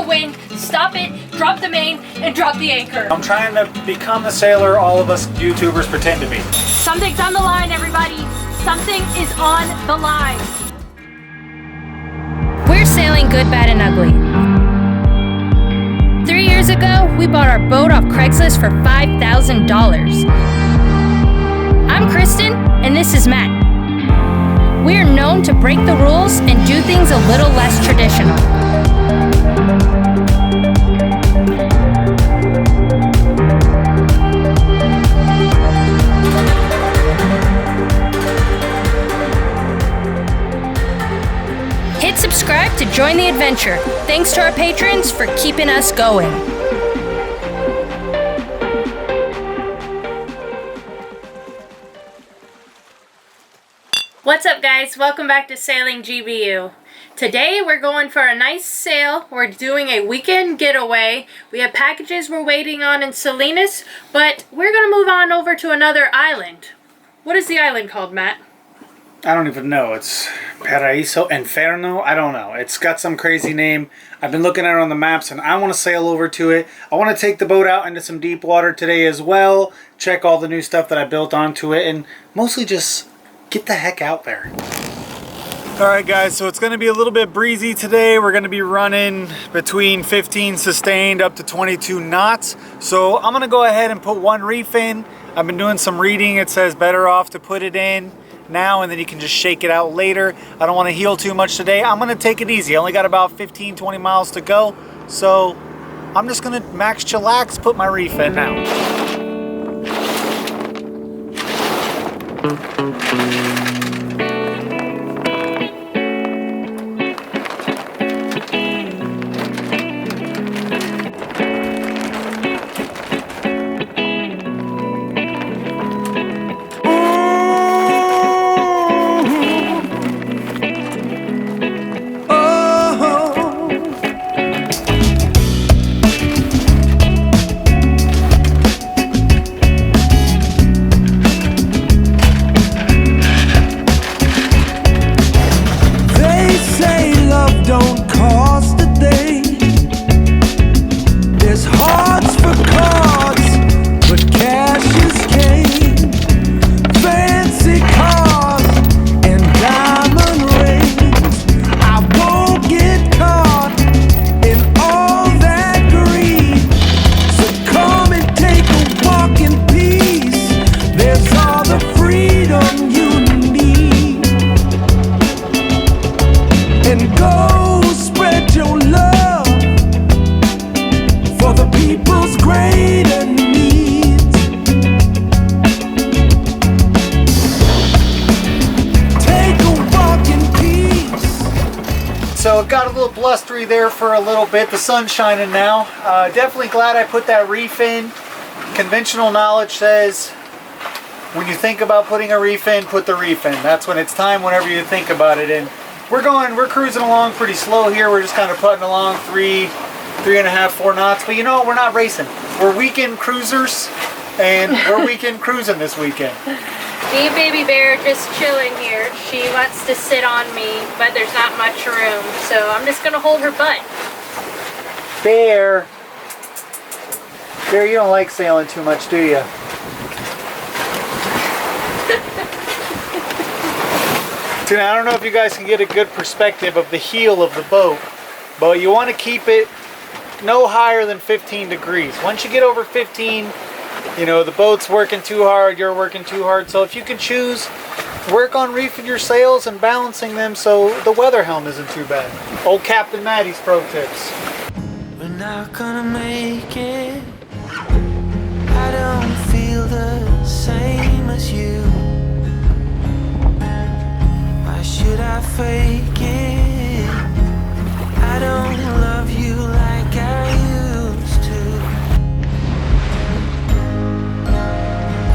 the wind, stop it, drop the main, and drop the anchor. I'm trying to become the sailor all of us YouTubers pretend to be. Something's on the line, everybody. Something is on the line. We're sailing good, bad, and ugly. 3 years ago, we bought our boat off Craigslist for $5,000. I'm Kristen, and this is Matt. We are known to break the rules and do things a little less traditional. Hit subscribe to join the adventure. Thanks to our patrons for keeping us going. What's up, guys? Welcome back to Sailing GBU. Today we're going for a nice sail. We're doing a weekend getaway. We have packages we're waiting on in Salinas, but we're going to move on over to another island. What is the island called, Matt? I don't even know. It's Paraiso, Inferno? I don't know. It's got some crazy name. I've been looking at it on the maps and I want to sail over to it. I want to take the boat out into some deep water today as well. Check all the new stuff that I built onto it and mostly just get the heck out there. Alright guys, so it's going to be a little bit breezy today. We're going to be running between 15 sustained up to 22 knots. So I'm going to go ahead and put one reef in. I've been doing some reading. It says better off to put it in now and then you can just shake it out later. I don't want to heel too much today. I'm going to take it easy. I only got about 15-20 miles to go. So I'm just going to max chillax, put my reef in now. So it got a little blustery there for a little bit. The sun's shining now. Definitely glad I put that reef in. Conventional knowledge says when you think about putting a reef in, put the reef in. That's when it's time, whenever you think about it. And we're cruising along pretty slow here. We're just kind of putting along 3.5, 4 knots. But you know, we're not racing. We're weekend cruisers and we're weekend cruising this weekend. Me, baby bear, just chilling here. She wants to sit on me, but there's not much room, so I'm just gonna hold her butt. Bear, you don't like sailing too much, do you? So now, I don't know if you guys can get a good perspective of the heel of the boat, but you want to keep it no higher than 15 degrees. Once you get over 15, you know, the boat's working too hard, you're working too hard. So if you can choose, work on reefing your sails and balancing them so the weather helm isn't too bad. Old Captain Maddie's pro tips. We're not gonna make it. I don't feel the same as you. Why should I fake it? I don't love you like I used to.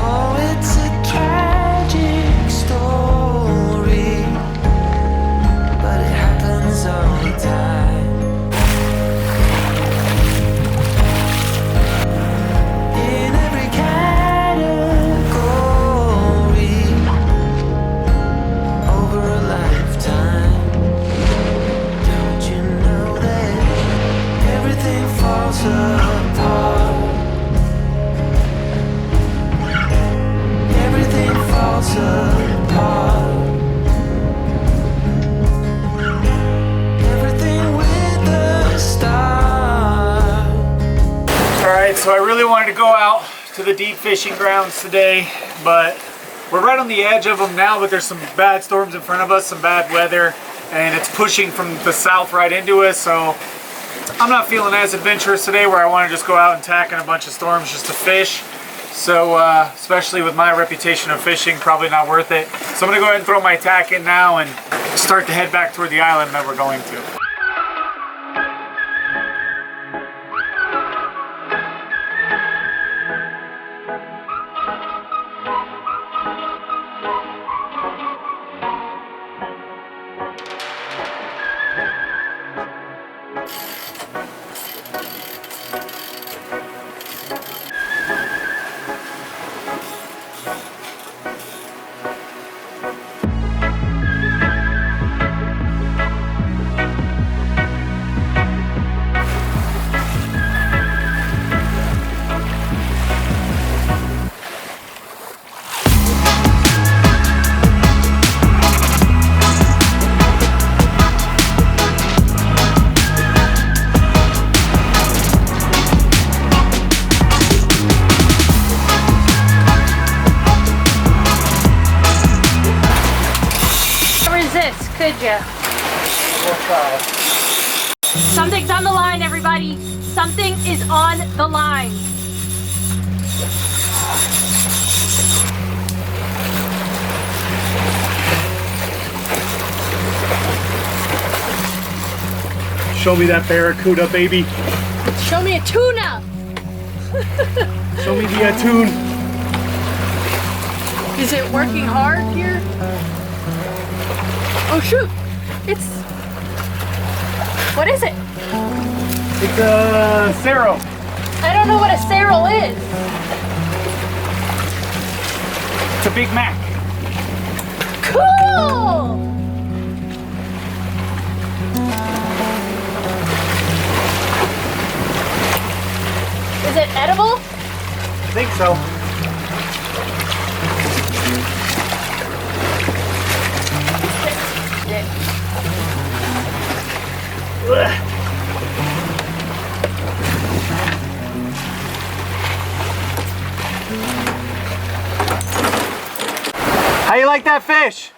Oh, it's a tragic story, but it happens all the time. In every kind to the deep fishing grounds today, but we're right on the edge of them now, but there's some bad storms in front of us, some bad weather, and it's pushing from the south right into us, so I'm not feeling as adventurous today where I want to just go out and tack in a bunch of storms just to fish. So, especially with my reputation of fishing, probably not worth it. So I'm going to go ahead and throw my tack in now and start to head back toward the island that we're going to. Could ya? We'll try. Something's on the line, everybody. Something is on the line. Show me that barracuda, baby. Show me a tuna. Show me the tune. Is it working hard here? Oh shoot! It's... What is it? It's a Cerro. I don't know what a Sailboat is. It's a Big Mac. Cool! Is it edible? I think so. How you like that fish?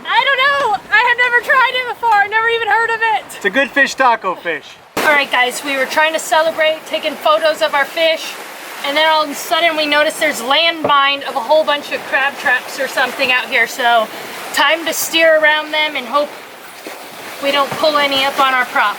I don't know. I have never tried it before. I never even heard of it. It's a good fish taco fish. All right, guys, we were trying to celebrate, taking photos of our fish, and then all of a sudden we noticed there's landmine of a whole bunch of crab traps or something out here. So time to steer around them and hope we don't pull any up on our prop.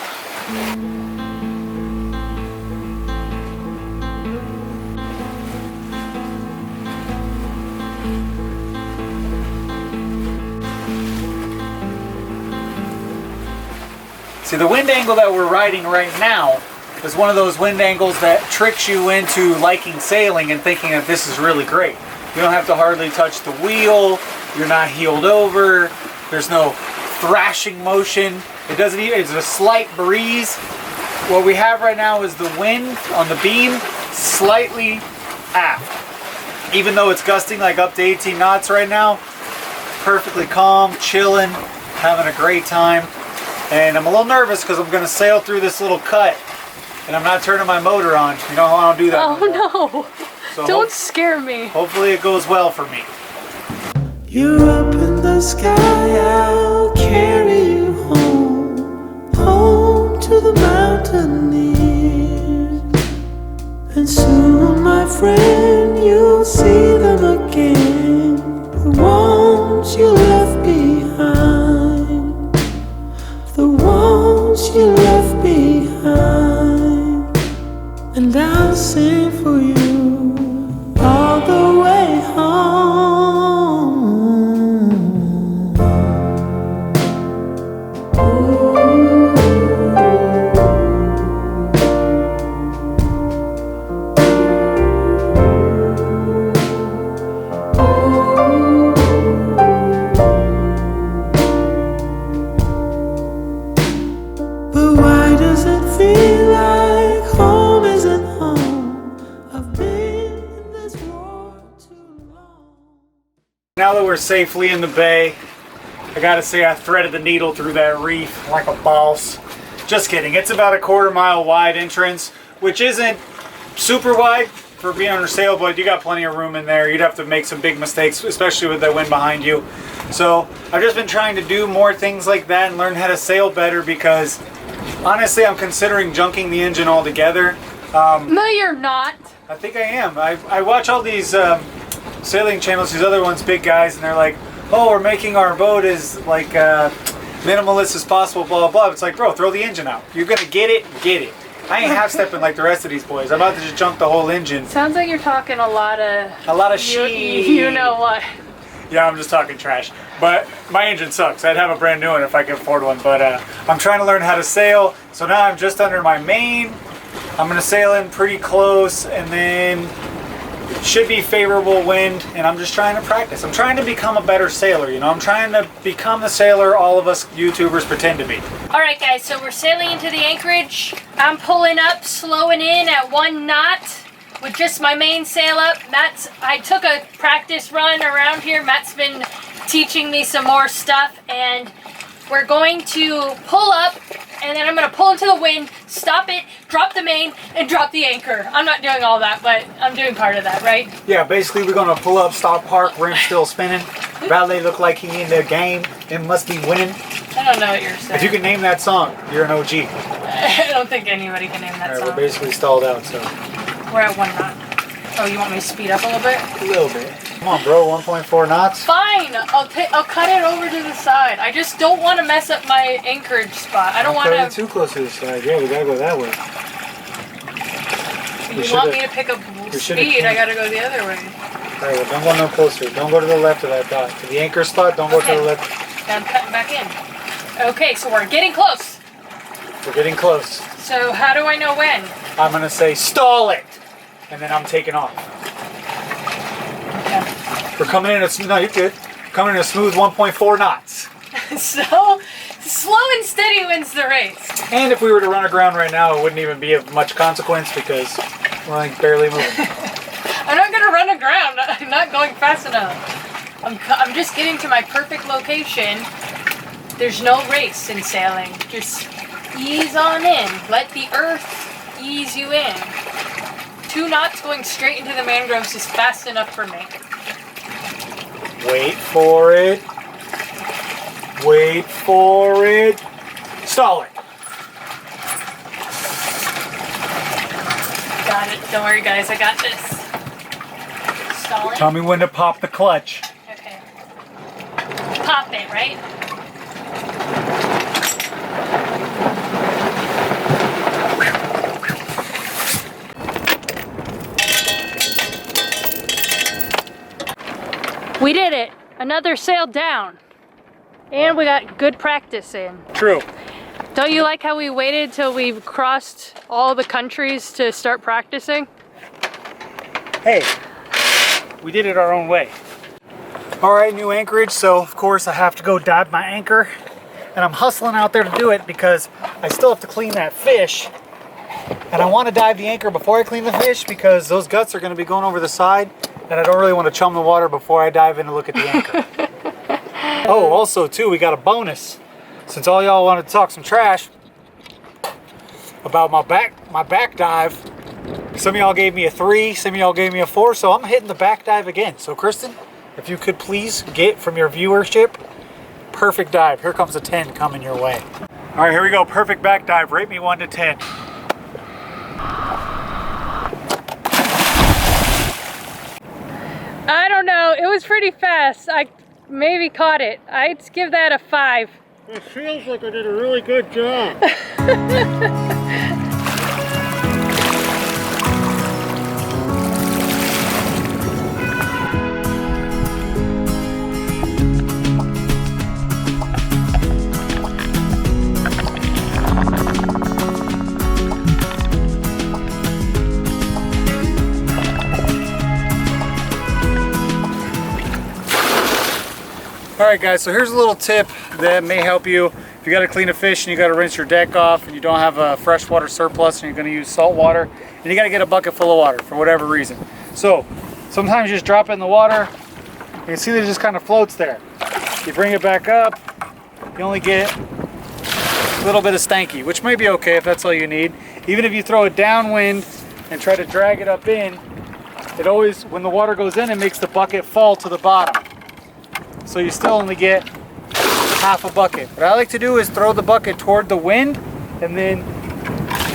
See, the wind angle that we're riding right now is one of those wind angles that tricks you into liking sailing and thinking that this is really great. You don't have to hardly touch the wheel, you're not heeled over, there's no thrashing motion, it doesn't even, it's a slight breeze. What we have right now is the wind on the beam slightly aft. Even though it's gusting like up to 18 knots right now, perfectly calm, chilling, having a great time. And I'm a little nervous because I'm going to sail through this little cut and I'm not turning my motor on. You know how I don't do that Oh anymore. no, So don't scare me. hopefully it goes well for me. You're up in the sky, I'll carry you home, home to the mountaineers. And soon, my friend, you'll see them again, the ones you left behind, the ones you left behind. And I'll sing for you all the way home. But why does it feel like home isn't home? I've been in this war too long. Now that we're safely in the bay, I gotta say I threaded the needle through that reef like a boss. Just kidding, it's about a 1/4 mile wide entrance, which isn't super wide, for being on a sailboat, you got plenty of room in there. You'd have to make some big mistakes, especially with the wind behind you. So I've just been trying to do more things like that and learn how to sail better, because honestly, I'm considering junking the engine altogether. No, you're not. I think I am. I watch all these sailing channels, these other ones, big guys, and they're like, oh, we're making our boat as like minimalist as possible, blah, blah, blah. It's like, bro, throw the engine out. You're going to get it, get it. I ain't half-stepping like the rest of these boys. I'm about to just junk the whole engine. Sounds like you're talking a lot of shit. You know what? Yeah, I'm just talking trash. But my engine sucks. I'd have a brand new one if I could afford one. But I'm trying to learn how to sail. So now I'm just under my main. I'm going to sail in pretty close, and then should be favorable wind, and I'm just trying to practice. I'm trying to become a better sailor, you know? I'm trying to become the sailor all of us YouTubers pretend to be. Alright guys, so we're sailing into the anchorage. I'm pulling up, slowing in at 1 knot with just my main sail up. I took a practice run around here. Matt's been teaching me some more stuff, and we're going to pull up, and then I'm going to pull into the wind, stop it, drop the main, and drop the anchor. I'm not doing all that, but I'm doing part of that, right? Yeah, basically we're going to pull up, stop, park, rim still spinning. Valet look like he in the game and must be winning. I don't know what you're saying. If you can name that song, you're an OG. I don't think anybody can name that All right, song. we're basically stalled out, so. We're at 1 knot. Oh, you want me to speed up a little bit? A little bit. Come on, bro, 1.4 knots. Fine, I'll cut it over to the side. I just don't want to mess up my anchorage spot. I don't want to. Too close to the side. Yeah, we gotta go that way. You want me to pick up speed? I gotta go the other way. All right, well, don't go no closer. Don't go to the left of that dot. To the anchor spot, don't go to the left. Now I'm cutting back in. Okay, so we're getting close. We're getting close. So how do I know when? I'm gonna say stall it, and then I'm taking off. Okay. We're coming in at no, you're good. Coming in a smooth 1.4 knots. So slow and steady wins the race. And if we were to run aground right now, it wouldn't even be of much consequence because we're like barely moving. I'm not gonna run aground. I'm not going fast enough. I'm just getting to my perfect location. There's no race in sailing. Just ease on in. Let the earth ease you in. 2 knots going straight into the mangroves is fast enough for me. Wait for it. Wait for it. Stall it. Got it. Don't worry, guys. I got this. Stall it. Tell me when to pop the clutch. Okay. Pop it, right? We did it. Another sail down. And we got good practice in. True. Don't you like how we waited till we crossed all the countries to start practicing? Hey, we did it our own way. All right, new anchorage. So of course I have to go dive my anchor, and I'm hustling out there to do it because I still have to clean that fish. And I want to dive the anchor before I clean the fish because those guts are going to be going over the side, and I don't really want to chum the water before I dive in to look at the anchor. Oh, also too, we got a bonus. Since all y'all wanted to talk some trash about my back dive, some of y'all gave me a 3, some of y'all gave me a 4, so I'm hitting the back dive again. So Kristen, if you could please get from your viewership, perfect dive. Here comes a 10 coming your way. All right, here we go. Perfect back dive. Rate me 1 to 10. I don't know. It was pretty fast. I maybe caught it. I'd give that a 5. It feels like I did a really good job. Alright guys, so here's a little tip that may help you. If you got to clean a fish and you got to rinse your deck off and you don't have a freshwater surplus and you're going to use salt water, and you got to get a bucket full of water for whatever reason. So sometimes you just drop it in the water, you can see that it just kind of floats there. You bring it back up, you only get a little bit of stanky, which may be okay if that's all you need. Even if you throw it downwind and try to drag it up in, it always, when the water goes in, it makes the bucket fall to the bottom. So you still only get half a bucket. What I like to do is throw the bucket toward the wind, and then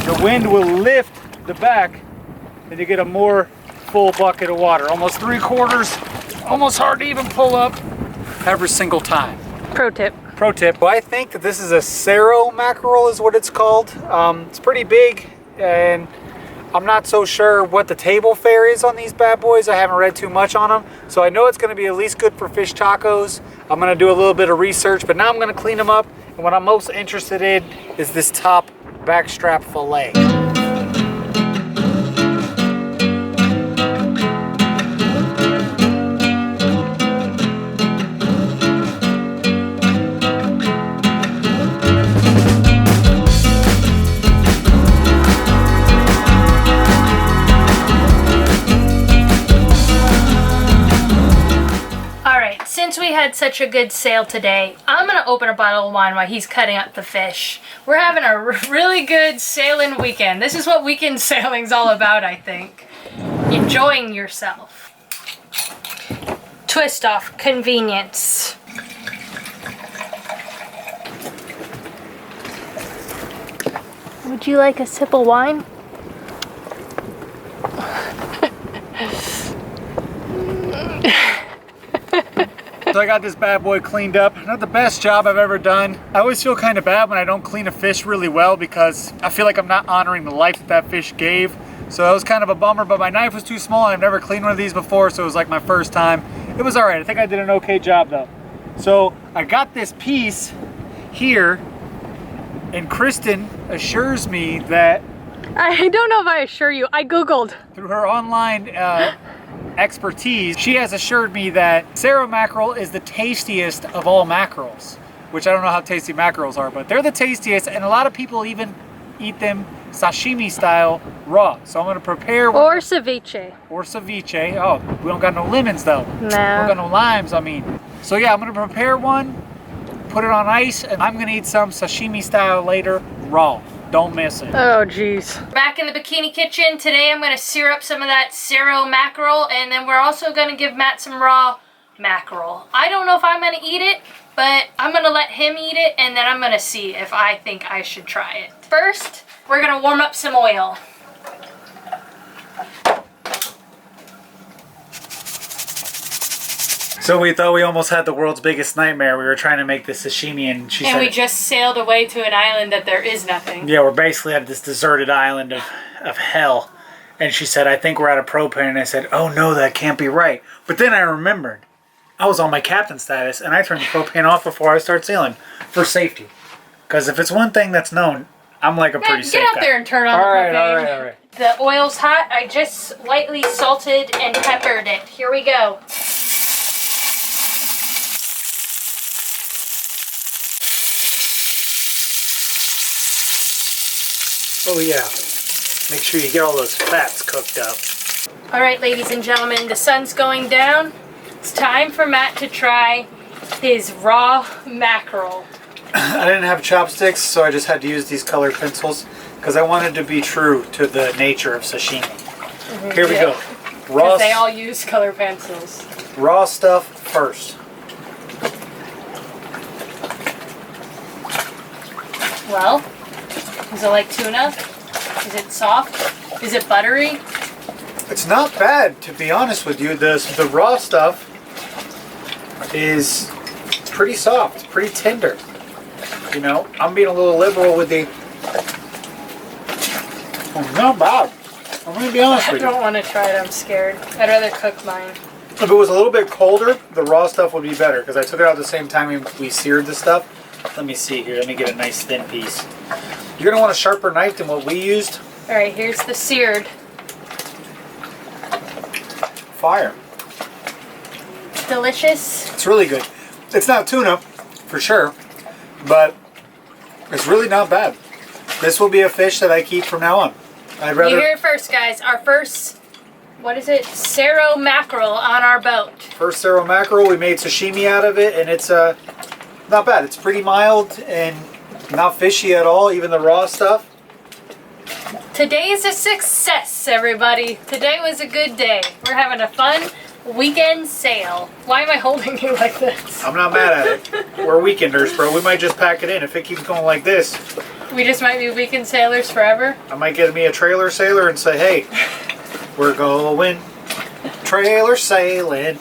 the wind will lift the back, and you get a more full bucket of water. Almost 3/4, almost hard to even pull up every single time. Pro tip. Pro tip. Well, I think that this is a Sailboat mackerel is what it's called. It's pretty big, and I'm not so sure what the table fare is on these bad boys. I haven't read too much on them. So I know it's gonna be at least good for fish tacos. I'm gonna do a little bit of research, but now I'm gonna clean them up. And what I'm most interested in is this top backstrap fillet. Since we had such a good sale today, I'm gonna open a bottle of wine while he's cutting up the fish. We're having a really good sailing weekend. This is what weekend sailing's all about, I think. Enjoying yourself. Twist off convenience. Would you like a sip of wine? So I got this bad boy cleaned up. Not the best job I've ever done. I always feel kind of bad when I don't clean a fish really well because I feel like I'm not honoring the life that that fish gave. So that was kind of a bummer, but my knife was too small. I've never cleaned one of these before, so it was like my first time. It was all right. I think I did an okay job though. So I got this piece here, and Kristen assures me that... I don't know if I assure you. I Googled. Through her online expertise, she has assured me that Sailboat mackerel is the tastiest of all mackerels, which I don't know how tasty mackerels are, but they're the tastiest, and a lot of people even eat them sashimi style raw. So I'm going to prepare one. Or ceviche. Or ceviche. Oh, we don't got no lemons though. No. We don't got no limes, I mean. So yeah, I'm going to prepare one, put it on ice, and I'm going to eat some sashimi style later raw. Don't miss it. Oh, jeez. Back in the bikini kitchen. Today I'm going to sear up some of that Sailboat mackerel, and then we're also going to give Matt some raw mackerel. I don't know if I'm going to eat it, but I'm going to let him eat it, and then I'm going to see if I think I should try it. First, we're going to warm up some oil. So we thought we almost had the world's biggest nightmare. We were trying to make this sashimi, and she said... And we just sailed away to an island that there is nothing. Yeah, we're basically at this deserted island of hell. And she said, I think we're out of propane. And I said, oh no, that can't be right. But then I remembered, I was on my captain status, and I turned the propane off before I start sailing for safety. Because if it's one thing that's known, I'm like a pretty safe guy. Get out there and turn on the propane. All right. The oil's hot. I just lightly salted and peppered it. Here we go. Oh yeah, make sure you get all those fats cooked up. All right, ladies and gentlemen, the sun's going down. It's time for Matt to try his raw mackerel. I didn't have chopsticks, so I just had to use these colored pencils because I wanted to be true to the nature of sashimi. Mm-hmm. Here we go. Because they all use colored pencils. Raw stuff first. Well, is it like tuna? Is it soft? Is it buttery? It's not bad, to be honest with you. The raw stuff is pretty soft, pretty tender. You know, I'm being a little liberal with the... Oh, not bad. I'm going to be honest with you. I don't want to try it, I'm scared. I'd rather cook mine. If it was a little bit colder, the raw stuff would be better because I took it out at the same time we seared the stuff. Let me see here. Let me get a nice thin piece. You're going to want a sharper knife than what we used. All right, here's the seared. Fire. Delicious. It's really good. It's not tuna, for sure, but it's really not bad. This will be a fish that I keep from now on. I'd rather... You hear it first, guys. Our first, what is it? Sailboat mackerel on our boat. First Sailboat mackerel. We made sashimi out of it, and it's not bad. It's pretty mild and not fishy at all, even the raw stuff. Today's a success, everybody. Today was a good day. We're having a fun weekend sail. Why am I holding you like this? I'm not mad at it. We're weekenders, bro. We might just pack it in if it keeps going like this. We just might be weekend sailors forever. I might get me a trailer sailor and say, hey, we're going trailer sailing.